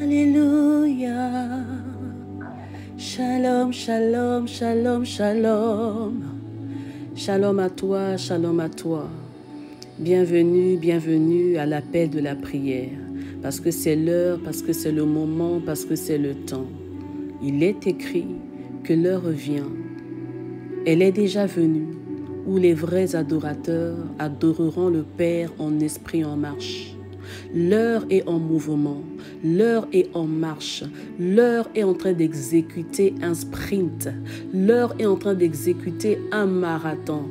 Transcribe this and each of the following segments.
Alléluia. Shalom, shalom, shalom, shalom. Shalom à toi, shalom à toi. Bienvenue, bienvenue à l'appel de la prière. Parce que c'est l'heure, parce que c'est le moment, parce que c'est le temps. Il est écrit que l'heure vient. Elle est déjà venue, où les vrais adorateurs adoreront le Père en esprit en marche. L'heure est en mouvement, l'heure est en marche, l'heure est en train d'exécuter un sprint, l'heure est en train d'exécuter un marathon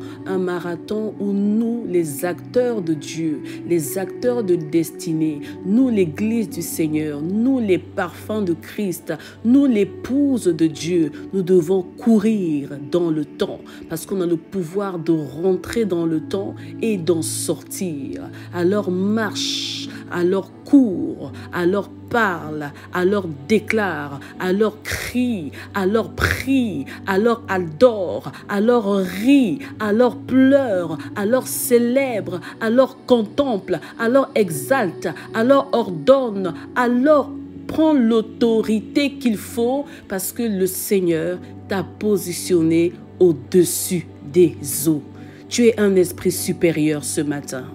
où nous, les acteurs de Dieu, les acteurs de destinée, nous, l'Église du Seigneur, nous, les parfums de Christ, nous, l'épouse de Dieu, nous devons courir dans le temps parce qu'on a le pouvoir de rentrer dans le temps et d'en sortir. Alors marche, alors cours, alors parle, alors déclare, alors crie, alors prie, alors adore, alors rit, alors pleure, alors célèbre, alors contemple, alors exalte, alors ordonne, alors prends l'autorité qu'il faut parce que le Seigneur t'a positionné au-dessus des eaux. Tu es un esprit supérieur ce matin.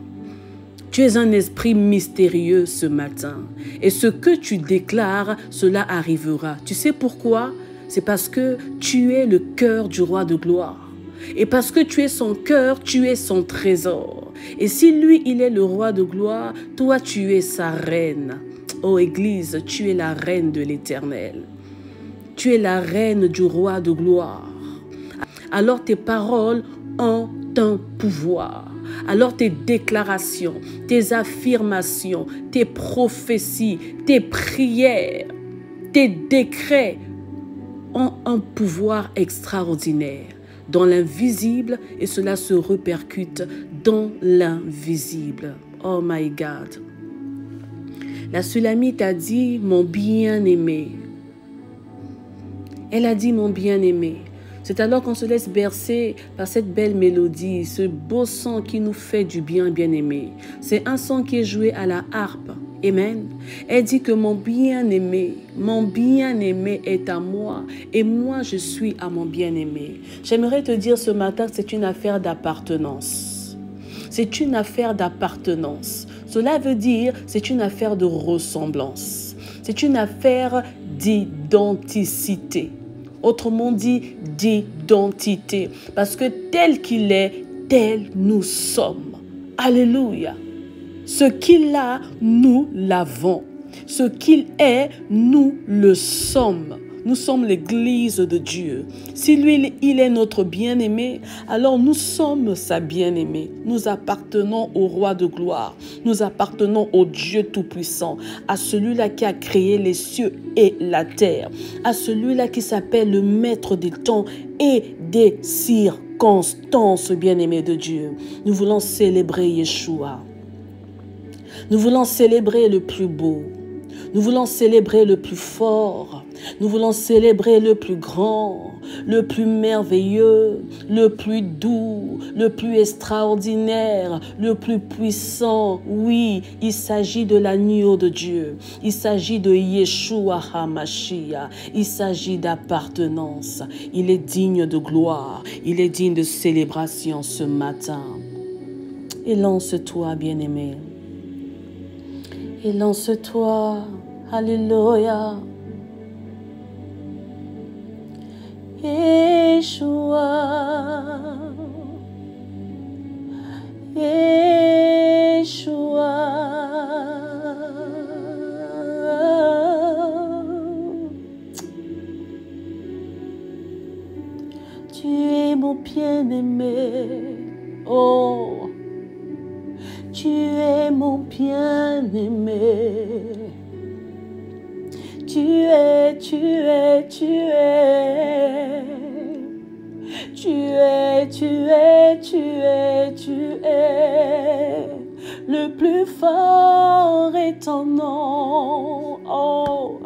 Tu es un esprit mystérieux ce matin. Et ce que tu déclares, cela arrivera. Tu sais pourquoi? C'est parce que tu es le cœur du roi de gloire. Et parce que tu es son cœur, tu es son trésor. Et si lui, il est le roi de gloire, toi, tu es sa reine. Oh Église, tu es la reine de l'Éternel. Tu es la reine du roi de gloire. Alors tes paroles ont un pouvoir. Alors tes déclarations, tes affirmations, tes prophéties, tes prières, tes décrets ont un pouvoir extraordinaire dans l'invisible et cela se répercute dans l'invisible. Oh my God. La Sulamite a dit « mon bien-aimé ». Elle a dit « mon bien-aimé ». C'est alors qu'on se laisse bercer par cette belle mélodie, ce beau son qui nous fait du bien, bien-aimé. C'est un son qui est joué à la harpe. Amen. Elle dit que mon bien-aimé est à moi et moi je suis à mon bien-aimé. J'aimerais te dire ce matin que c'est une affaire d'appartenance. C'est une affaire d'appartenance. Cela veut dire c'est une affaire de ressemblance. C'est une affaire d'identicité. Autrement dit, d'identité. Parce que tel qu'il est, tel nous sommes. Alléluia. Ce qu'il a, nous l'avons. Ce qu'il est, nous le sommes. Nous sommes l'Église de Dieu. Si lui, il est notre bien-aimé, alors nous sommes sa bien-aimée. Nous appartenons au roi de gloire. Nous appartenons au Dieu Tout-Puissant, à celui-là qui a créé les cieux et la terre, à celui-là qui s'appelle le maître des temps et des circonstances, bien-aimé de Dieu. Nous voulons célébrer Yeshua. Nous voulons célébrer le plus beau. Nous voulons célébrer le plus fort. Nous voulons célébrer le plus grand, le plus merveilleux, le plus doux, le plus extraordinaire, le plus puissant. Oui, il s'agit de l'agneau de Dieu. Il s'agit de Yeshua HaMashiach. Il s'agit d'appartenance. Il est digne de gloire. Il est digne de célébration ce matin. Et lance-toi, bien-aimé. Et lance-toi. Alléluia. Yeshua. Yeshua. Tu es mon bien-aimé. Oh. Tu es mon bien-aimé. Tu es le plus fort est ton nom. Oh,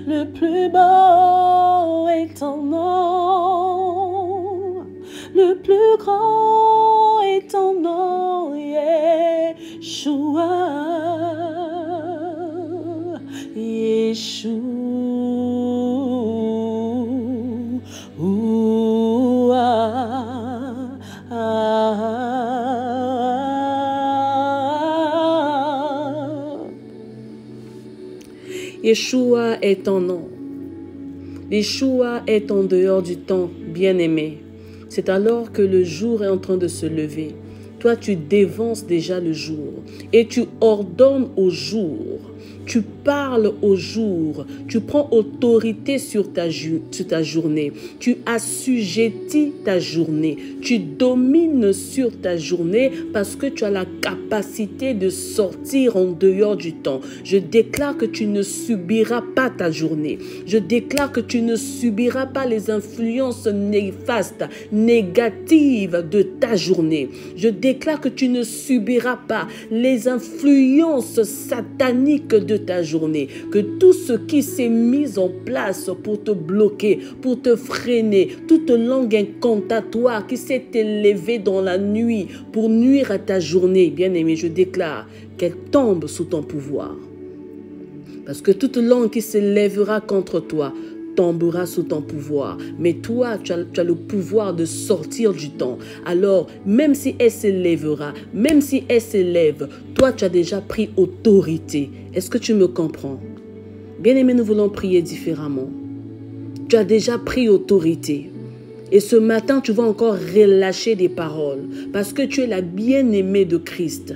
le plus beau est ton nom. Le plus grand est ton nom, Yeshua. Yeshua. Yeshua est ton nom. Yeshua est en dehors du temps, bien-aimé. C'est alors que le jour est en train de se lever. Toi, tu dévances déjà le jour et tu ordonnes au jour. Tu parles au jour, tu prends autorité sur ta journée, tu assujettis ta journée, tu domines sur ta journée parce que tu as la capacité de sortir en dehors du temps. Je déclare que tu ne subiras pas ta journée. Je déclare que tu ne subiras pas les influences néfastes, négatives de ta journée. Je déclare que tu ne subiras pas les influences sataniques de ta journée, que tout ce qui s'est mis en place pour te bloquer, pour te freiner, toute langue incantatoire qui s'est élevée dans la nuit pour nuire à ta journée, bien-aimé, je déclare qu'elle tombe sous ton pouvoir. Parce que toute langue qui s'élèvera contre toi tombera sous ton pouvoir. Mais toi, tu as le pouvoir de sortir du temps. Alors, même si elle s'élèvera, même si elle s'élève, toi, tu as déjà pris autorité. Est-ce que tu me comprends? Bien-aimé, nous voulons prier différemment. Tu as déjà pris autorité. Et ce matin, tu vas encore relâcher des paroles. Parce que tu es la bien-aimée de Christ.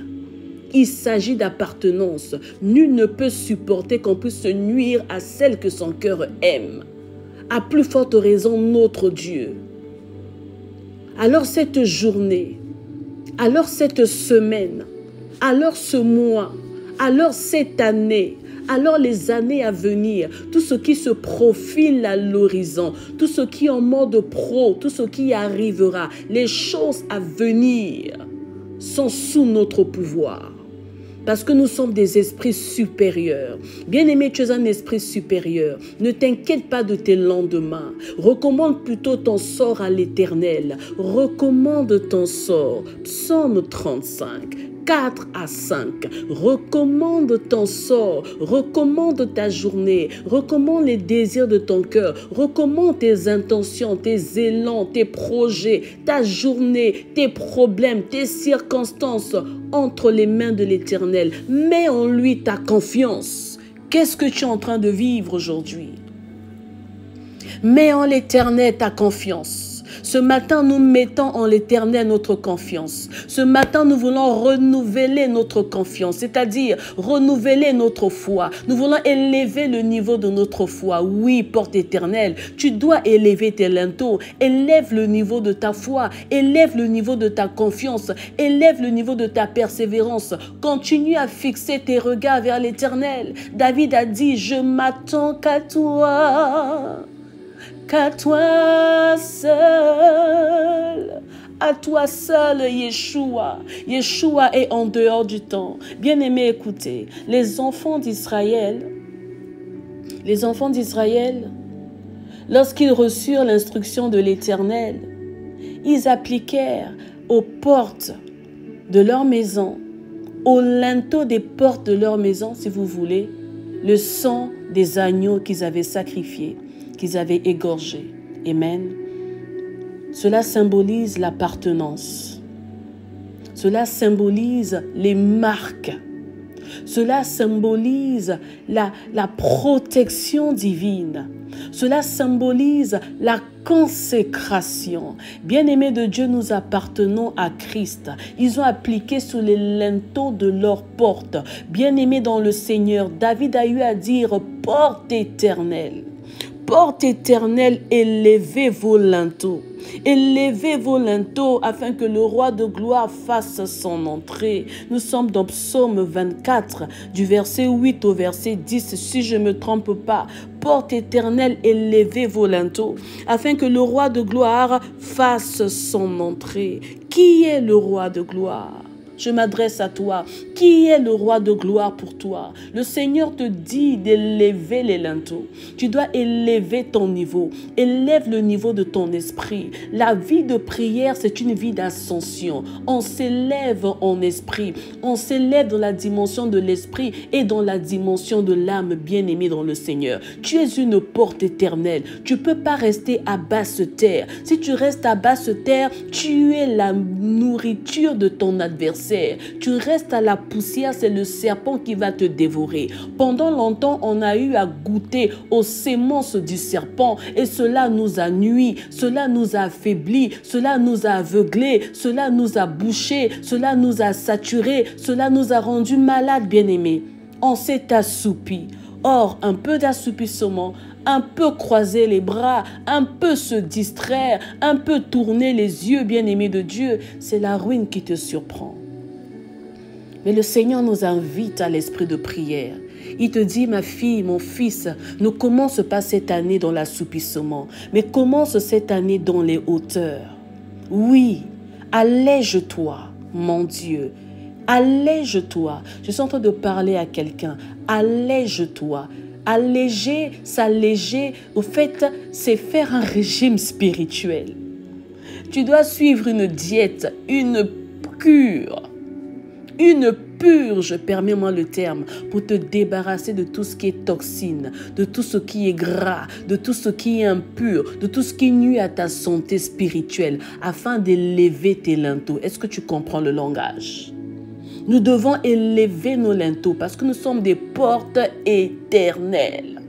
Il s'agit d'appartenance. Nul ne peut supporter qu'on puisse se nuire à celle que son cœur aime. À plus forte raison, notre Dieu. Alors cette journée, alors cette semaine, alors ce mois, alors cette année, alors les années à venir, tout ce qui se profile à l'horizon, tout ce qui est en mode pro, tout ce qui arrivera, les choses à venir sont sous notre pouvoir. Parce que nous sommes des esprits supérieurs. Bien-aimé, tu es un esprit supérieur. Ne t'inquiète pas de tes lendemains. Recommande plutôt ton sort à l'Éternel. Recommande ton sort. Psaume 35. 4 à 5. Recommande ton sort, recommande ta journée, recommande les désirs de ton cœur, recommande tes intentions, tes élans, tes projets, ta journée, tes problèmes, tes circonstances entre les mains de l'Éternel. Mets en lui ta confiance. Qu'est-ce que tu es en train de vivre aujourd'hui? Mets en l'Éternel ta confiance. Ce matin, nous mettons en l'Éternel notre confiance. Ce matin, nous voulons renouveler notre confiance, c'est-à-dire renouveler notre foi. Nous voulons élever le niveau de notre foi. Oui, porte éternelle, tu dois élever tes linteaux. Élève le niveau de ta foi. Élève le niveau de ta confiance. Élève le niveau de ta persévérance. Continue à fixer tes regards vers l'Éternel. David a dit, je m'attends qu'à toi. Qu'à toi seul, Yeshua. Yeshua est en dehors du temps. Bien-aimés, écoutez, les enfants d'Israël, lorsqu'ils reçurent l'instruction de l'Éternel, ils appliquèrent aux portes de leur maison, aux linteaux des portes de leur maison, si vous voulez, le sang des agneaux qu'ils avaient sacrifiés, qu'ils avaient égorgés. Amen. Cela symbolise l'appartenance. Cela symbolise les marques. Cela symbolise la protection divine. Cela symbolise la consécration. Bien-aimés de Dieu, nous appartenons à Christ. Ils ont appliqué sous les linteaux de leurs portes. Bien-aimés dans le Seigneur, David a eu à dire « porte éternelle ». Porte éternelle, élevez vos linteaux. Élevez vos linteaux afin que le roi de gloire fasse son entrée. Nous sommes dans Psaume 24, du verset 8 au verset 10, si je ne me trompe pas. Porte éternelle, élevez vos linteaux afin que le roi de gloire fasse son entrée. Qui est le roi de gloire? je m'adresse à toi. Qui est le roi de gloire pour toi? Le Seigneur te dit d'élever les linteaux. Tu dois élever ton niveau. Élève le niveau de ton esprit. La vie de prière, c'est une vie d'ascension. On s'élève en esprit. On s'élève dans la dimension de l'esprit et dans la dimension de l'âme bien-aimée dans le Seigneur. Tu es une porte éternelle. Tu ne peux pas rester à basse terre. Si tu restes à basse terre, tu es la nourriture de ton adversaire. Tu restes à la poussière, c'est le serpent qui va te dévorer. Pendant longtemps, on a eu à goûter aux semences du serpent et cela nous a nui, cela nous a affaiblis, cela nous a aveuglés, cela nous a bouchés, cela nous a saturés, cela nous a rendus malades, bien-aimés. On s'est assoupi. Or, un peu d'assoupissement, un peu croiser les bras, un peu se distraire, un peu tourner les yeux, bien-aimés de Dieu, c'est la ruine qui te surprend. Mais le Seigneur nous invite à l'esprit de prière. Il te dit, ma fille, mon fils, ne commence pas cette année dans l'assoupissement, mais commence cette année dans les hauteurs. Oui, allège-toi, mon Dieu. Allège-toi. Je suis en train de parler à quelqu'un. Allège-toi. Alléger, s'alléger, au fait, c'est faire un régime spirituel. Tu dois suivre une diète, une cure, une purge, permets-moi le terme, pour te débarrasser de tout ce qui est toxine, de tout ce qui est gras, de tout ce qui est impur, de tout ce qui nuit à ta santé spirituelle, afin d'élever tes linteaux. Est-ce que tu comprends le langage? Nous devons élever nos linteaux parce que nous sommes des portes éternelles.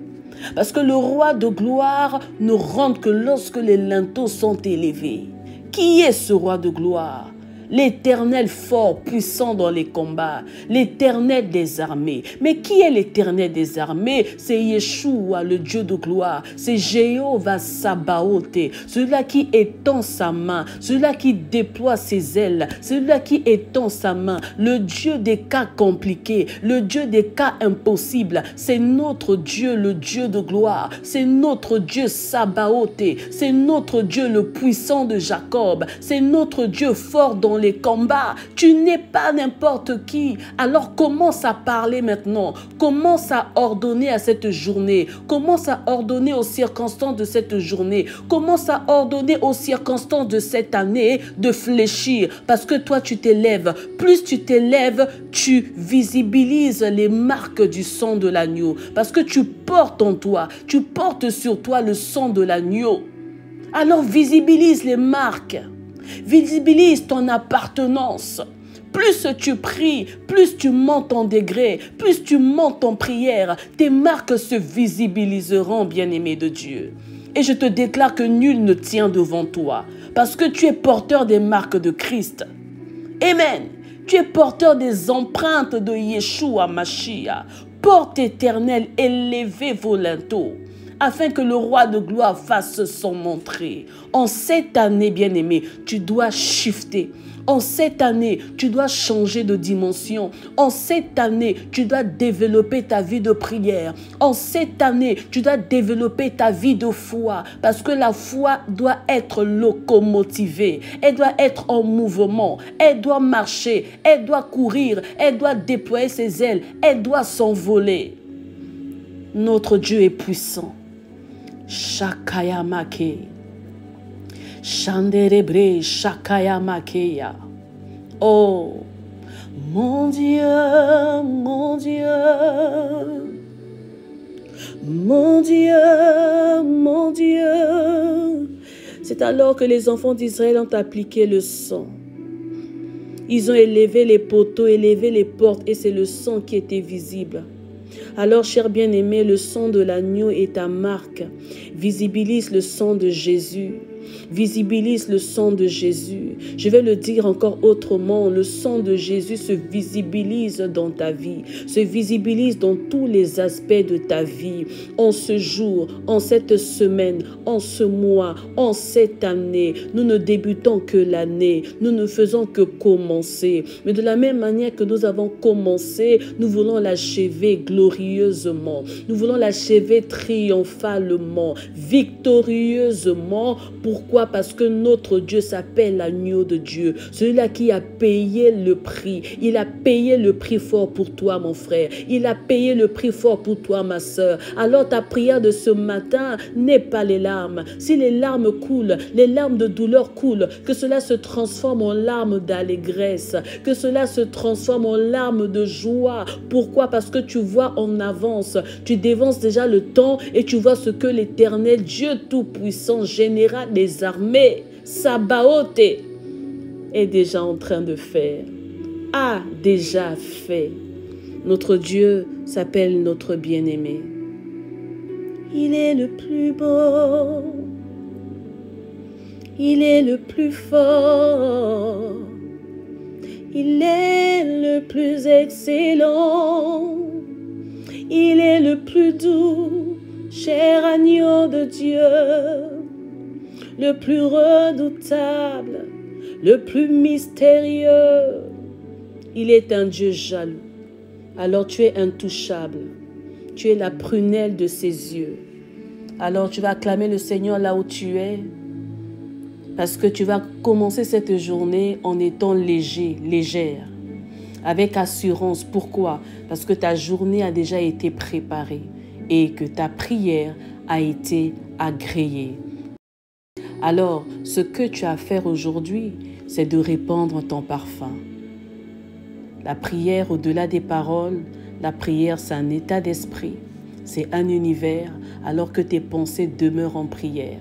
Parce que le roi de gloire ne rentre que lorsque les linteaux sont élevés. Qui est ce roi de gloire? L'Éternel fort, puissant dans les combats, l'Éternel des armées. Mais qui est l'Éternel des armées? C'est Yeshua, le Dieu de gloire. C'est Jéhovah Sabaoth, celui-là qui étend sa main, celui-là qui déploie ses ailes, celui-là qui étend sa main, le Dieu des cas compliqués, le Dieu des cas impossibles. C'est notre Dieu, le Dieu de gloire. C'est notre Dieu Sabaoth. C'est notre Dieu, le puissant de Jacob. C'est notre Dieu fort dans les combats. Tu n'es pas n'importe qui. Alors commence à parler maintenant. Commence à ordonner à cette journée. Commence à ordonner aux circonstances de cette journée. Commence à ordonner aux circonstances de cette année de fléchir. Parce que toi, tu t'élèves. Plus tu t'élèves, tu visibilises les marques du sang de l'agneau. Parce que tu portes en toi, tu portes sur toi le sang de l'agneau. Alors visibilise les marques. Visibilise ton appartenance. Plus tu pries, plus tu montes en degré, plus tu montes en prière, tes marques se visibiliseront, bien-aimé de Dieu. Et je te déclare que nul ne tient devant toi, parce que tu es porteur des marques de Christ. Amen. Tu es porteur des empreintes de Yeshua Mashiach. Porte éternelle, élevez vos linteaux, afin que le roi de gloire fasse son entrée. En cette année, bien-aimé, tu dois shifter. En cette année, tu dois changer de dimension. En cette année, tu dois développer ta vie de prière. En cette année, tu dois développer ta vie de foi. Parce que la foi doit être locomotivée. Elle doit être en mouvement. Elle doit marcher. Elle doit courir. Elle doit déployer ses ailes. Elle doit s'envoler. Notre Dieu est puissant. Shakayamake. Shanderebre Shakayamakeya. Oh, mon Dieu, mon Dieu, mon Dieu, mon Dieu. C'est alors que les enfants d'Israël ont appliqué le sang. Ils ont élevé les poteaux, élevé les portes, et c'est le sang qui était visible. Alors, cher bien-aimé, le sang de l'agneau est ta marque. Visibilise le sang de Jésus. Visibilise le sang de Jésus. Je vais le dire encore autrement. Le sang de Jésus se visibilise dans ta vie, se visibilise dans tous les aspects de ta vie. En ce jour, en cette semaine, en ce mois, en cette année, nous ne débutons que l'année. Nous ne faisons que commencer. Mais de la même manière que nous avons commencé, nous voulons l'achever glorieusement. Nous voulons l'achever triomphalement, victorieusement, pour Pourquoi? Parce que notre Dieu s'appelle l'agneau de Dieu. Celui-là qui a payé le prix. Il a payé le prix fort pour toi, mon frère. Il a payé le prix fort pour toi, ma soeur. Alors ta prière de ce matin n'est pas les larmes. Si les larmes coulent, les larmes de douleur coulent, que cela se transforme en larmes d'allégresse, que cela se transforme en larmes de joie. Pourquoi? Parce que tu vois en avance, tu dévances déjà le temps et tu vois ce que l'Éternel, Dieu Tout-Puissant, général des armées, Sabaoth, est déjà en train de faire, a déjà fait. Notre Dieu s'appelle notre bien-aimé. Il est le plus beau, il est le plus fort, il est le plus excellent, il est le plus doux, cher agneau de Dieu, le plus redoutable, le plus mystérieux. Il est un Dieu jaloux. Alors tu es intouchable. Tu es la prunelle de ses yeux. Alors tu vas acclamer le Seigneur là où tu es. Parce que tu vas commencer cette journée en étant léger, légère. Avec assurance. Pourquoi? Parce que ta journée a déjà été préparée. Et que ta prière a été agréée. Alors, ce que tu as à faire aujourd'hui, c'est de répandre ton parfum. La prière, au-delà des paroles, la prière, c'est un état d'esprit. C'est un univers, alors que tes pensées demeurent en prière.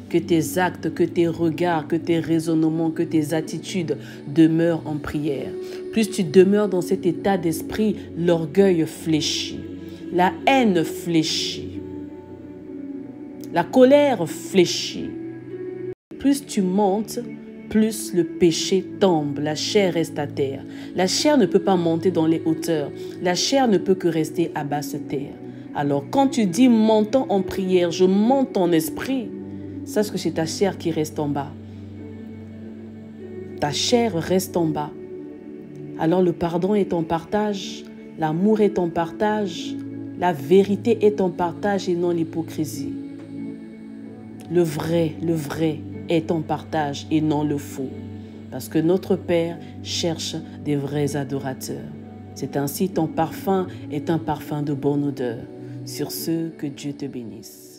Que tes actes, que tes regards, que tes raisonnements, que tes attitudes demeurent en prière. Plus tu demeures dans cet état d'esprit, l'orgueil fléchit. La haine fléchit. La colère fléchit. Plus tu montes, plus le péché tombe, la chair reste à terre. La chair ne peut pas monter dans les hauteurs. La chair ne peut que rester à basse terre. Alors quand tu dis montant en prière, je monte en esprit, sache que c'est ta chair qui reste en bas. Ta chair reste en bas. Alors le pardon est en partage, l'amour est en partage, la vérité est en partage et non l'hypocrisie. Le vrai est en partage et non le faux. Parce que notre Père cherche des vrais adorateurs. C'est ainsi ton parfum est un parfum de bonne odeur. Sur ce, que Dieu te bénisse.